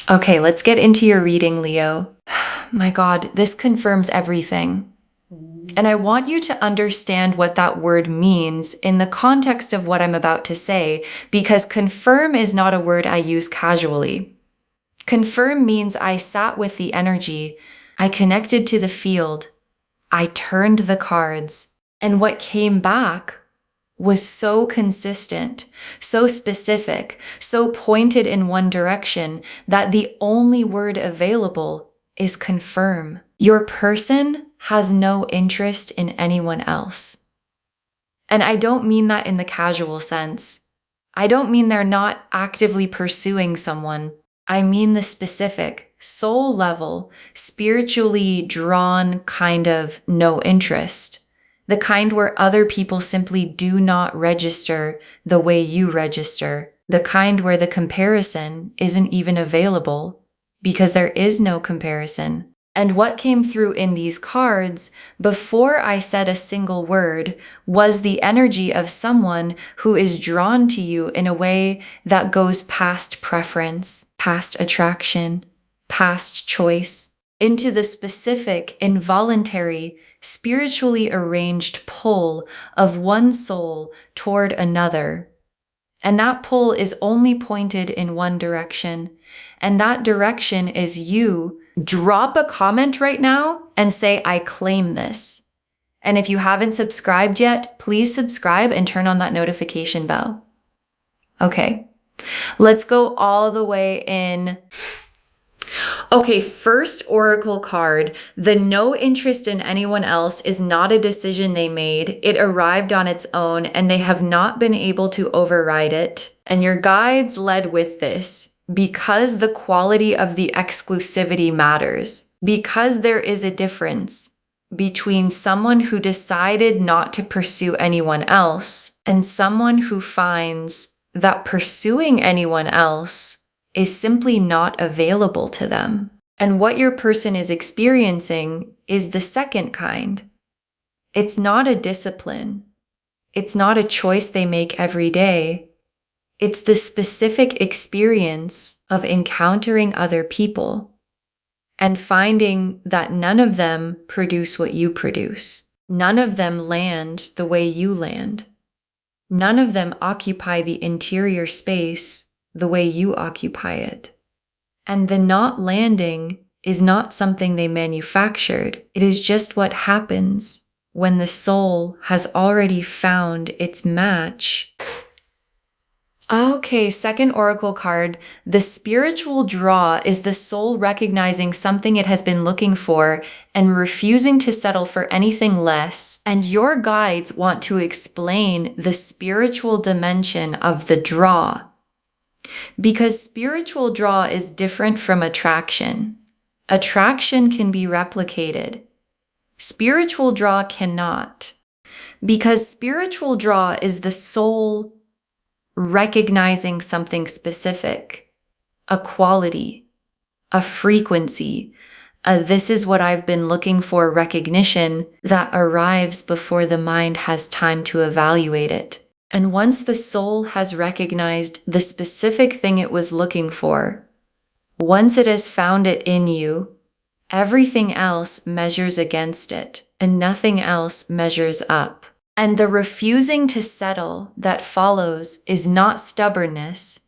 Okay, let's get into your reading, Leo. My God, this confirms everything. And I want you to understand what that word means in the context of what I'm about to say, because confirm is not a word I use casually. Confirm means I sat with the energy, I connected to the field, I turned the cards, and what came back was so consistent, so specific, so pointed in one direction that the only word available is confirm. Your person has no interest in anyone else. And I don't mean that in the casual sense. I don't mean they're not actively pursuing someone. I mean the specific, soul level, spiritually drawn kind of no interest. The kind where other people simply do not register the way you register. The kind where the comparison isn't even available because there is no comparison. And what came through in these cards, before I said a single word, was the energy of someone who is drawn to you in a way that goes past preference, past attraction, past choice, into the specific, involuntary, spiritually arranged pull of one soul toward another. And that pull is only pointed in one direction. And that direction is you. Drop a comment right now and say, I claim this. And if you haven't subscribed yet, please subscribe and turn on that notification bell. Okay, let's go all the way in. Okay, first oracle card. The no interest in anyone else is not a decision they made. It arrived on its own and they have not been able to override it. And your guides led with this because the quality of the exclusivity matters. Because there is a difference between someone who decided not to pursue anyone else and someone who finds that pursuing anyone else is simply not available to them. And what your person is experiencing is the second kind. It's not a discipline. It's not a choice they make every day. It's the specific experience of encountering other people and finding that none of them produce what you produce. None of them land the way you land. None of them occupy the interior space the way you occupy it. And the not landing is not something they manufactured. It is just what happens when the soul has already found its match. Okay, second oracle card. The spiritual draw is the soul recognizing something it has been looking for and refusing to settle for anything less. And your guides want to explain the spiritual dimension of the draw. Because spiritual draw is different from attraction. Attraction can be replicated. Spiritual draw cannot. Because spiritual draw is the soul recognizing something specific, a quality, a frequency, this is what I've been looking for recognition that arrives before the mind has time to evaluate it. And once the soul has recognized the specific thing it was looking for, once it has found it in you, everything else measures against it, and nothing else measures up. And the refusing to settle that follows is not stubbornness.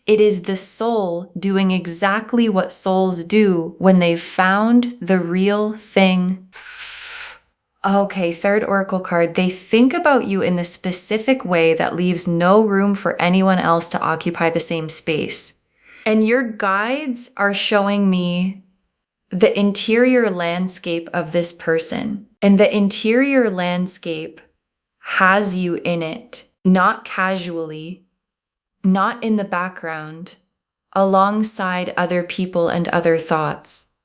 It is the soul doing exactly what souls do when they've found the real thing. Okay, third oracle card. They think about you in the specific way that leaves no room for anyone else to occupy the same space. And your guides are showing me the interior landscape of this person. And the interior landscape has you in it, not casually, not in the background, alongside other people and other thoughts.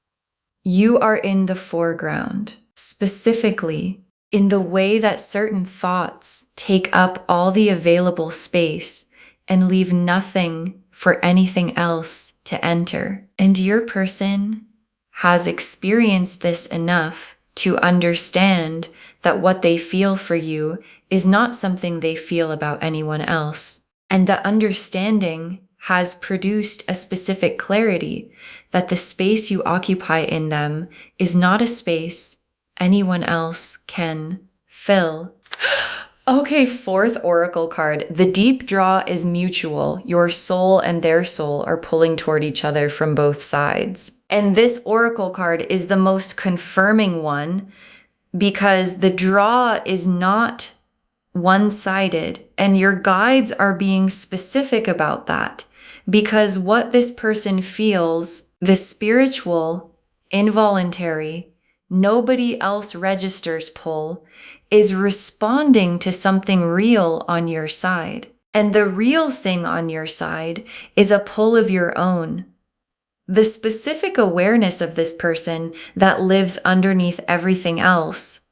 You are in the foreground, specifically in the way that certain thoughts take up all the available space and leave nothing for anything else to enter. And your person has experienced this enough to understand that what they feel for you is not something they feel about anyone else. And the understanding has produced a specific clarity that the space you occupy in them is not a space anyone else can fill. Okay, fourth oracle card. The deep draw is mutual. Your soul and their soul are pulling toward each other from both sides. And this oracle card is the most confirming one because the draw is not one-sided, and your guides are being specific about that because what this person feels, the spiritual, involuntary, nobody else registers pull, is responding to something real on your side. And the real thing on your side is a pull of your own. The specific awareness of this person that lives underneath everything else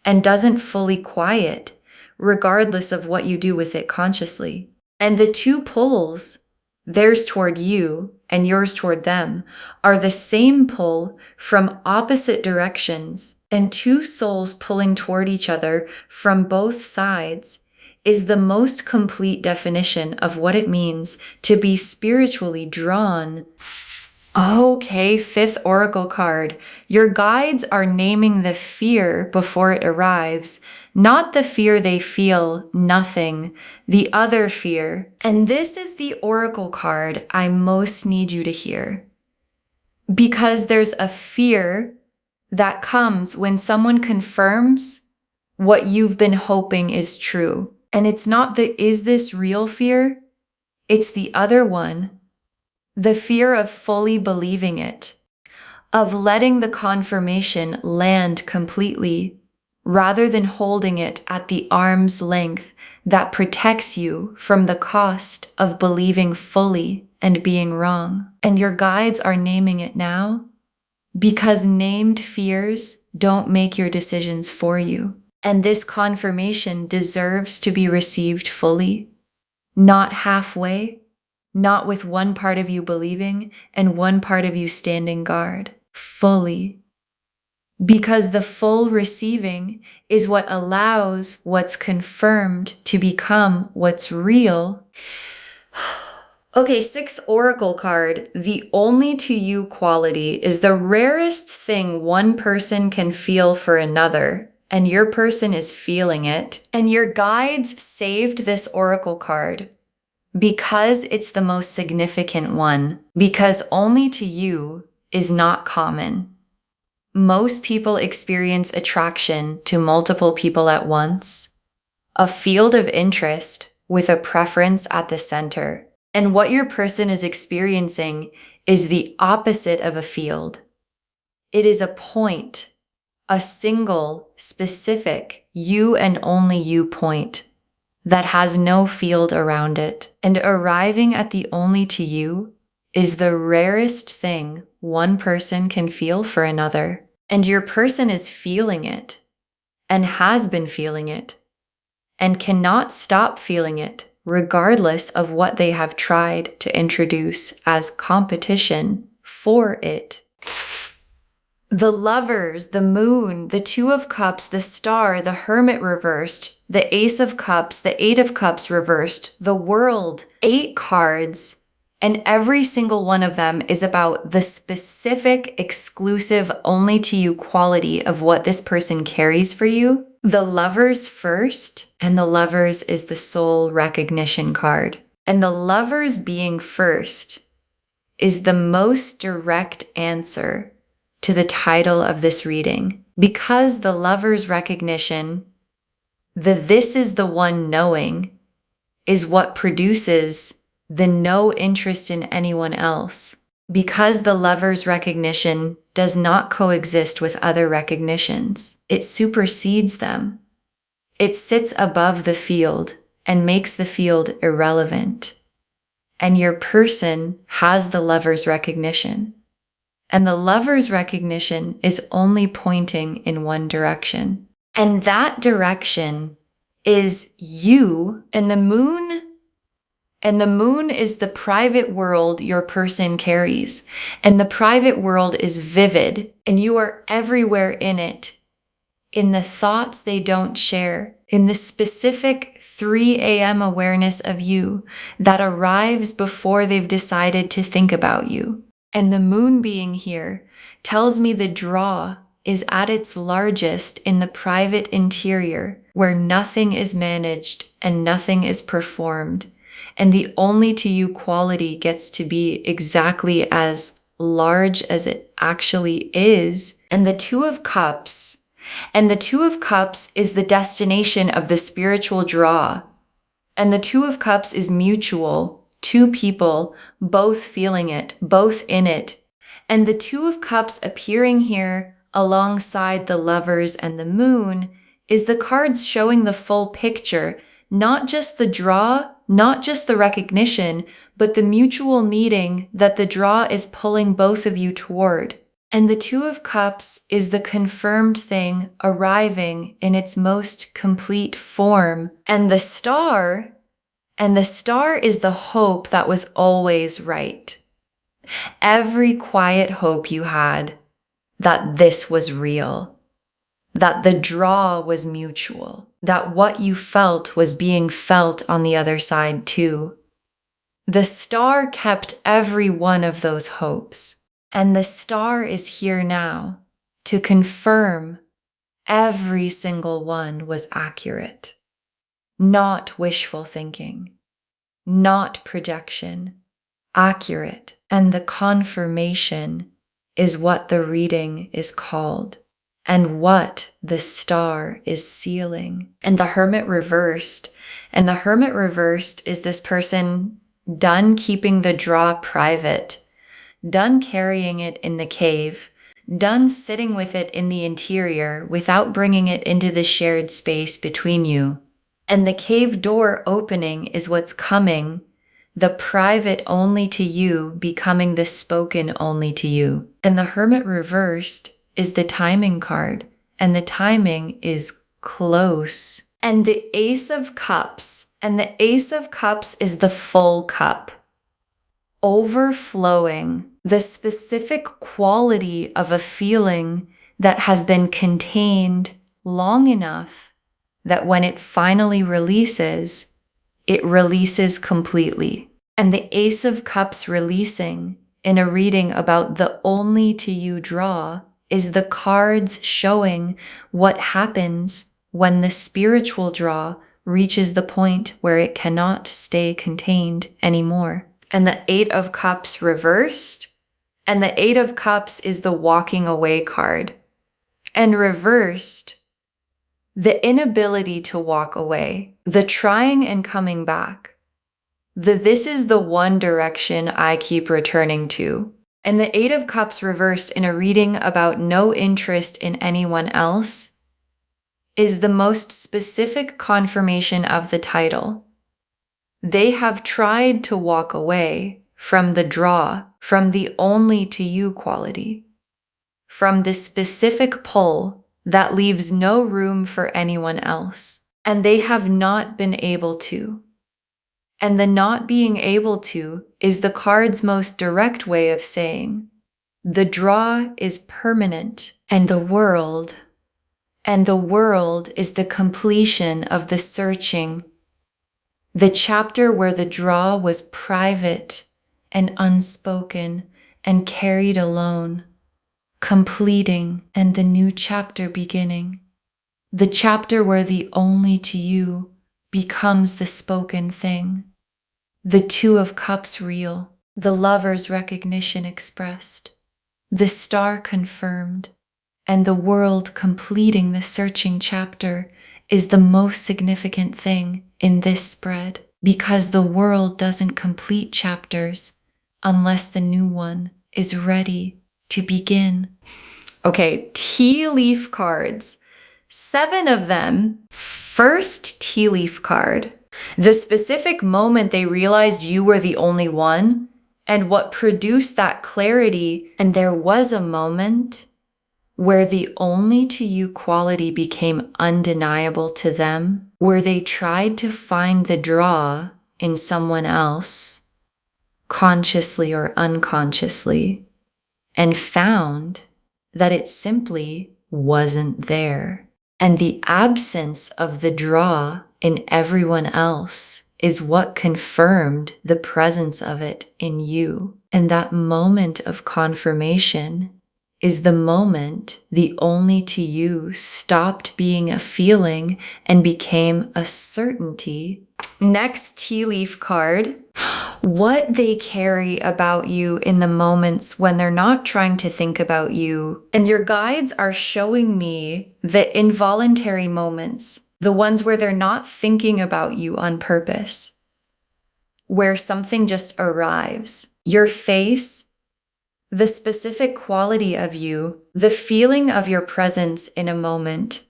and doesn't fully quiet, regardless of what you do with it consciously. And the two pulls, theirs toward you and yours toward them, are the same pull from opposite directions, and two souls pulling toward each other from both sides is the most complete definition of what it means to be spiritually drawn. Okay, fifth oracle card. Your guides are naming the fear before it arrives, not the fear they feel, nothing, the other fear. And this is the oracle card I most need you to hear. Because there's a fear that comes when someone confirms what you've been hoping is true. And it's not the is this real fear? It's the other one. The fear of fully believing it, of letting the confirmation land completely, rather than holding it at the arm's length that protects you from the cost of believing fully and being wrong. And your guides are naming it now because named fears don't make your decisions for you. And this confirmation deserves to be received fully, not halfway, not with one part of you believing and one part of you standing guard, fully. Because the full receiving is what allows what's confirmed to become what's real. Okay, sixth oracle card. The only to you quality is the rarest thing one person can feel for another, and your person is feeling it. And your guides saved this oracle card because it's the most significant one, because only to you is not common. Most people experience attraction to multiple people at once, a field of interest with a preference at the center. And what your person is experiencing is the opposite of a field. It is a point, a single, specific, you and only you point that has no field around it. And arriving at the only to you is the rarest thing one person can feel for another. And your person is feeling it and has been feeling it and cannot stop feeling it regardless of what they have tried to introduce as competition for it. The Lovers, the Moon, the Two of Cups, the Star, the Hermit reversed, the Ace of Cups, the Eight of Cups reversed, the World, 8 cards, and every single one of them is about the specific, exclusive, only to you quality of what this person carries for you. The Lovers first, and the Lovers is the soul recognition card. And the Lovers being first is the most direct answer to the title of this reading, because the Lover's recognition, the this is the one knowing, is what produces the no interest in anyone else. Because the Lover's recognition does not coexist with other recognitions, it supersedes them. It sits above the field and makes the field irrelevant. And your person has the Lover's recognition. And the Lover's recognition is only pointing in one direction. And that direction is you and the moon. And the moon is the private world your person carries. And the private world is vivid, and you are everywhere in it, in the thoughts they don't share, in the specific 3 a.m. awareness of you that arrives before they've decided to think about you. And the moon being here tells me the draw is at its largest in the private interior, where nothing is managed and nothing is performed, and the only to you quality gets to be exactly as large as it actually is. And the Two of Cups is the destination of the spiritual draw. And the Two of Cups is mutual, two people, both feeling it, both in it. And the Two of Cups appearing here alongside the Lovers and the Moon is the cards showing the full picture, not just the draw, not just the recognition, but the mutual meeting that the draw is pulling both of you toward. And the Two of Cups is the confirmed thing arriving in its most complete form. And the Star is the hope that was always right. Every quiet hope you had that this was real, that the draw was mutual, that what you felt was being felt on the other side too. The Star kept every one of those hopes, and the Star is here now to confirm every single one was accurate. Not wishful thinking, not projection, accurate. And the confirmation is what the reading is called and what the Star is sealing. And the Hermit reversed. And the Hermit reversed is this person done keeping the draw private, done carrying it in the cave, done sitting with it in the interior without bringing it into the shared space between you. And the cave door opening is what's coming, the private only to you becoming the spoken only to you. And the Hermit reversed is the timing card, and the timing is close. And the Ace of Cups, is the full cup, overflowing, the specific quality of a feeling that has been contained long enough that when it finally releases, it releases completely. And the Ace of Cups releasing in a reading about the only to you draw is the cards showing what happens when the spiritual draw reaches the point where it cannot stay contained anymore. And the Eight of Cups reversed, and the Eight of Cups is the walking away card. And reversed, the inability to walk away, the trying and coming back, this is the one direction I keep returning to. And the Eight of Cups reversed in a reading about no interest in anyone else is the most specific confirmation of the title. They have tried to walk away from the draw, from the only to you quality, from the specific pull that leaves no room for anyone else. And they have not been able to. And the not being able to is the card's most direct way of saying, the draw is permanent, and the world is the completion of the searching, the chapter where the draw was private and unspoken and carried alone, completing, and the new chapter beginning, the chapter where the only to you becomes the spoken thing, the Two of Cups real, the Lover's recognition expressed, the Star confirmed, and the world completing the searching chapter is the most significant thing in this spread, because the world doesn't complete chapters unless the new one is ready to begin. Okay, tea leaf cards. 7 of them. First tea leaf card. The specific moment they realized you were the only one, and what produced that clarity. And there was a moment where the only to you quality became undeniable to them, where they tried to find the draw in someone else, consciously or unconsciously, and found that it simply wasn't there. And the absence of the draw in everyone else is what confirmed the presence of it in you. And that moment of confirmation is the moment the only to you stopped being a feeling and became a certainty. Next tea leaf card, what they carry about you in the moments when they're not trying to think about you. And your guides are showing me the involuntary moments, the ones where they're not thinking about you on purpose, where something just arrives. Your face, the specific quality of you, the feeling of your presence in a moment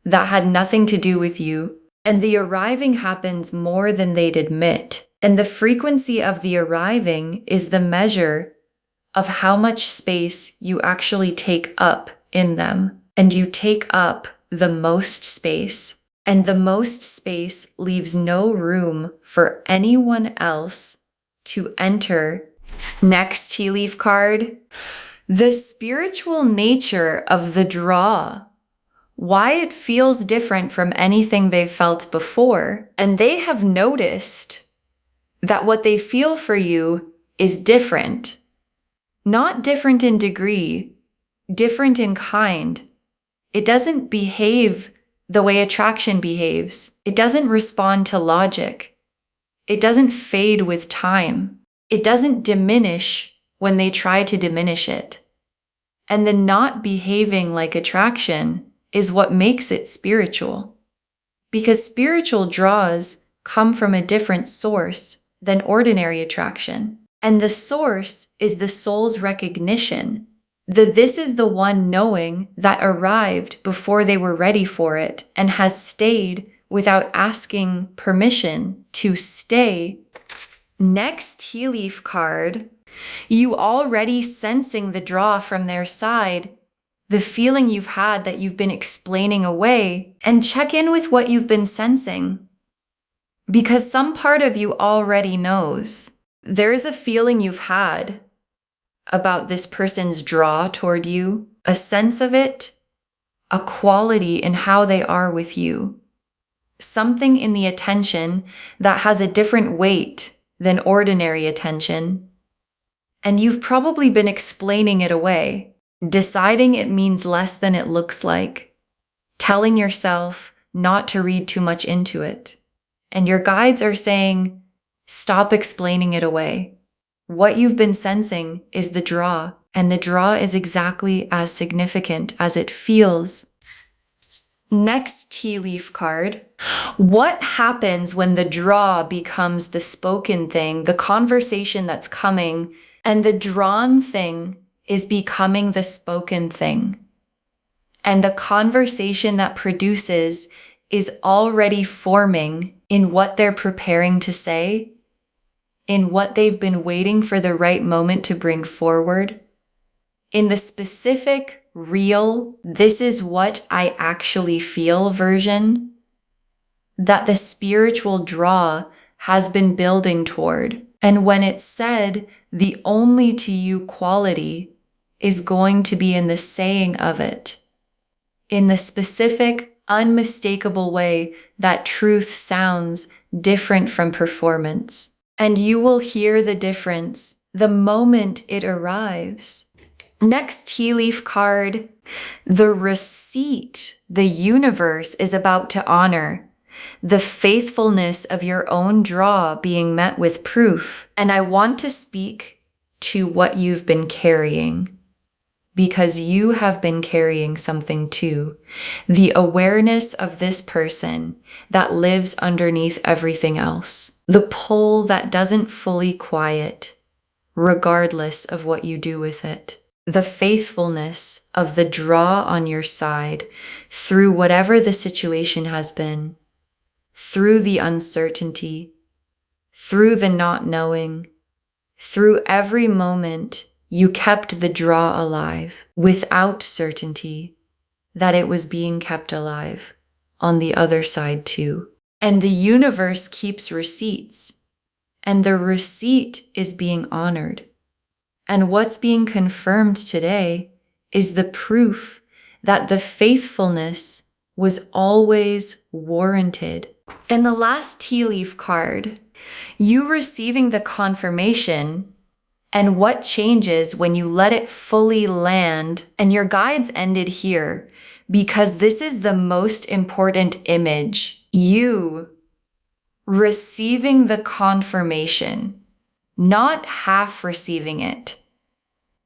that had nothing to do with you, and the arriving happens more than they'd admit. And the frequency of the arriving is the measure of how much space you actually take up in them. And you take up the most space. And the most space leaves no room for anyone else to enter. Next tea leaf card, the spiritual nature of the draw. Why it feels different from anything they've felt before. And they have noticed that what they feel for you is different. Not different in degree, different in kind. It doesn't behave the way attraction behaves. It doesn't respond to logic. It doesn't fade with time. It doesn't diminish when they try to diminish it. And the not behaving like attraction is what makes it spiritual. Because spiritual draws come from a different source than ordinary attraction. And the source is the soul's recognition. This is the one knowing that arrived before they were ready for it and has stayed without asking permission to stay. Next tea leaf card, you already sensing the draw from their side, the feeling you've had that you've been explaining away, and check in with what you've been sensing. Because some part of you already knows. There's a feeling you've had about this person's draw toward you, a sense of it, a quality in how they are with you. Something in the attention that has a different weight than ordinary attention. And you've probably been explaining it away, deciding it means less than it looks like, telling yourself not to read too much into it. And your guides are saying, stop explaining it away. What you've been sensing is the draw, and the draw is exactly as significant as it feels. Next tea leaf card. What happens when the draw becomes the spoken thing, the conversation that's coming, and the drawn thing is becoming the spoken thing? And the conversation that produces is already forming in what they're preparing to say, in what they've been waiting for the right moment to bring forward, in the specific, real, this is what I actually feel version that the spiritual draw has been building toward. And when it's said, the only to you quality is going to be in the saying of it, in the specific, unmistakable way that truth sounds different from performance. And you will hear the difference the moment it arrives. Next tea leaf card, the receipt the universe is about to honor, the faithfulness of your own draw being met with proof. And I want to speak to what you've been carrying, because you have been carrying something too. The awareness of this person that lives underneath everything else. The pull that doesn't fully quiet, regardless of what you do with it. The faithfulness of the draw on your side through whatever the situation has been, through the uncertainty, through the not knowing, through every moment you kept the draw alive without certainty that it was being kept alive on the other side too. And the universe keeps receipts, and the receipt is being honored. And what's being confirmed today is the proof that the faithfulness was always warranted. And the last tea leaf card, you receiving the confirmation and what changes when you let it fully land. And your guides ended here because this is the most important image. You receiving the confirmation, not half receiving it,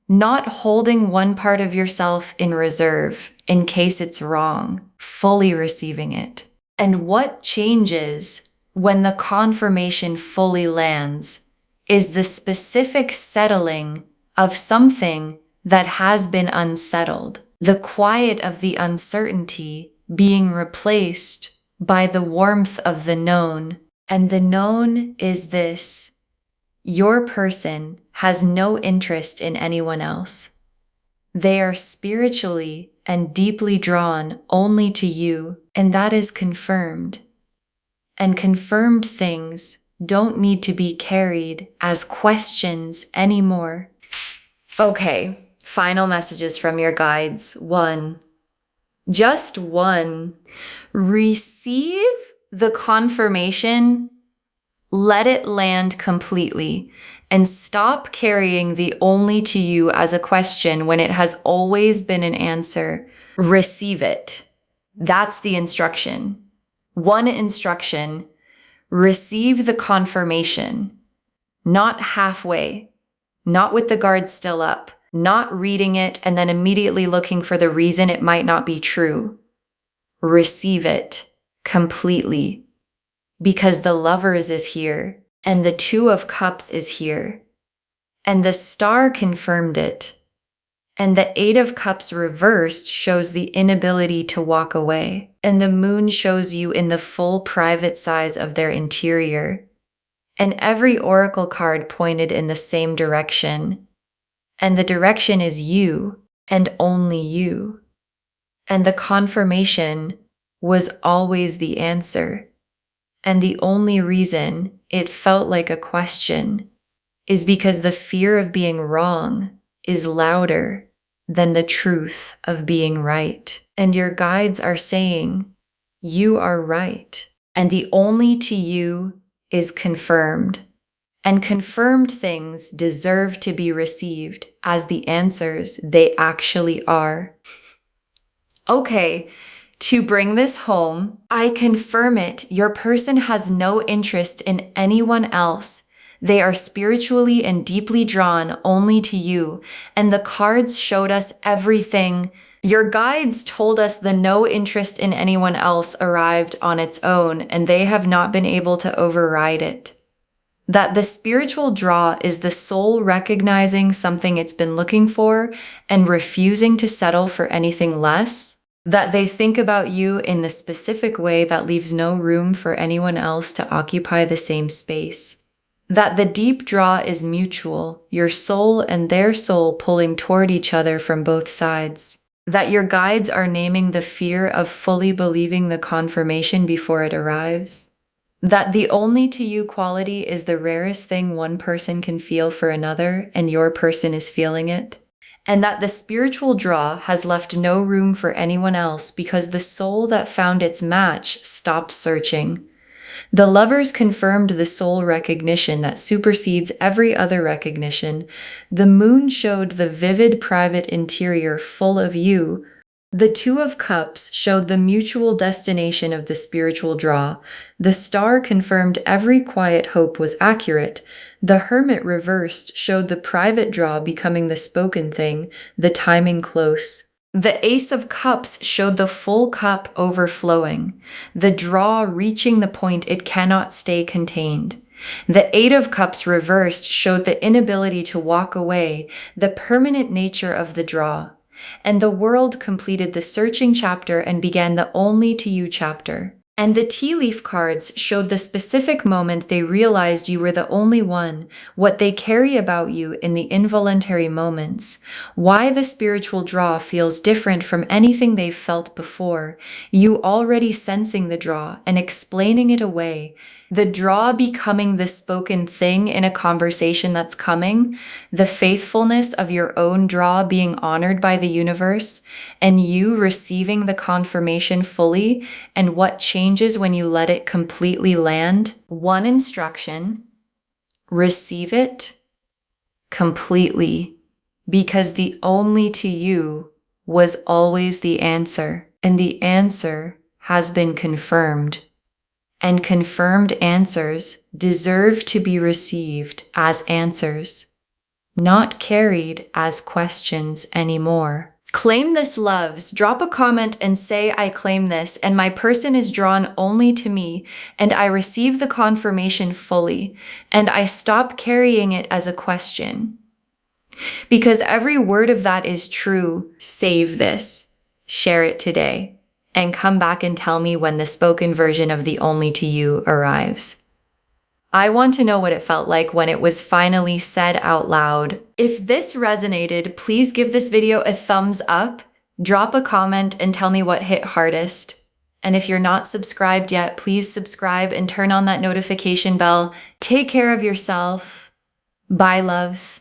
not holding one part of yourself in reserve in case it's wrong, fully receiving it. And what changes when the confirmation fully lands is the specific settling of something that has been unsettled, the quiet of the uncertainty being replaced by the warmth of the known. And the known is this: your person has no interest in anyone else. They are spiritually and deeply drawn only to you, and that is confirmed. And confirmed things don't need to be carried as questions anymore. Okay, final messages from your guides. 1. Just 1. Receive the confirmation, let it land completely, and stop carrying the only to you as a question when it has always been an answer. Receive it. That's the instruction. 1 instruction, receive the confirmation, not halfway, not with the guard still up, not reading it and then immediately looking for the reason it might not be true. Receive it completely, because the Lovers is here and the 2 of Cups is here, and the Star confirmed it, and the 8 of Cups reversed shows the inability to walk away, and the Moon shows you in the full private size of their interior, and every oracle card pointed in the same direction, and the direction is you and only you, and the confirmation was always the answer, and the only reason it felt like a question is because the fear of being wrong is louder than the truth of being right. And your guides are saying, you are right. And the only to you is confirmed. And confirmed things deserve to be received as the answers they actually are. Okay, to bring this home, I confirm it. Your person has no interest in anyone else. They are spiritually and deeply drawn only to you, and the cards showed us everything. Your guides told us the no interest in anyone else arrived on its own, and they have not been able to override it. That the spiritual draw is the soul recognizing something it's been looking for and refusing to settle for anything less. That they think about you in the specific way that leaves no room for anyone else to occupy the same space. That the deep draw is mutual, your soul and their soul pulling toward each other from both sides. That your guides are naming the fear of fully believing the confirmation before it arrives. That the only to you quality is the rarest thing one person can feel for another, and your person is feeling it. And that the spiritual draw has left no room for anyone else because the soul that found its match stopped searching. The Lovers confirmed the soul recognition that supersedes every other recognition. The Moon showed the vivid private interior full of you. The 2 of Cups showed the mutual destination of the spiritual draw. The Star confirmed every quiet hope was accurate. The Hermit reversed showed the private draw becoming the spoken thing, the timing close. The Ace of Cups showed the full cup overflowing, the draw reaching the point it cannot stay contained. The 8 of Cups reversed showed the inability to walk away, the permanent nature of the draw. And the World completed the searching chapter and began the only to you chapter. And the tea leaf cards showed the specific moment they realized you were the only one, what they carry about you in the involuntary moments, why the spiritual draw feels different from anything they've felt before, you already sensing the draw and explaining it away, The draw becoming the spoken thing in a conversation that's coming, the faithfulness of your own draw being honored by the universe, and you receiving the confirmation fully, and what changes when you let it completely land. One instruction: receive it completely, because the only to you was always the answer, and the answer has been confirmed. And confirmed answers deserve to be received as answers, not carried as questions anymore. Claim this, loves. Drop a comment and say, I claim this, and my person is drawn only to me, and I receive the confirmation fully, and I stop carrying it as a question. Because every word of that is true. Save this. Share it today. And come back and tell me when the spoken version of the only to you arrives. I want to know what it felt like when it was finally said out loud. If this resonated, please give this video a thumbs up, drop a comment, and tell me what hit hardest. And if you're not subscribed yet, please subscribe and turn on that notification bell. Take care of yourself. Bye, loves.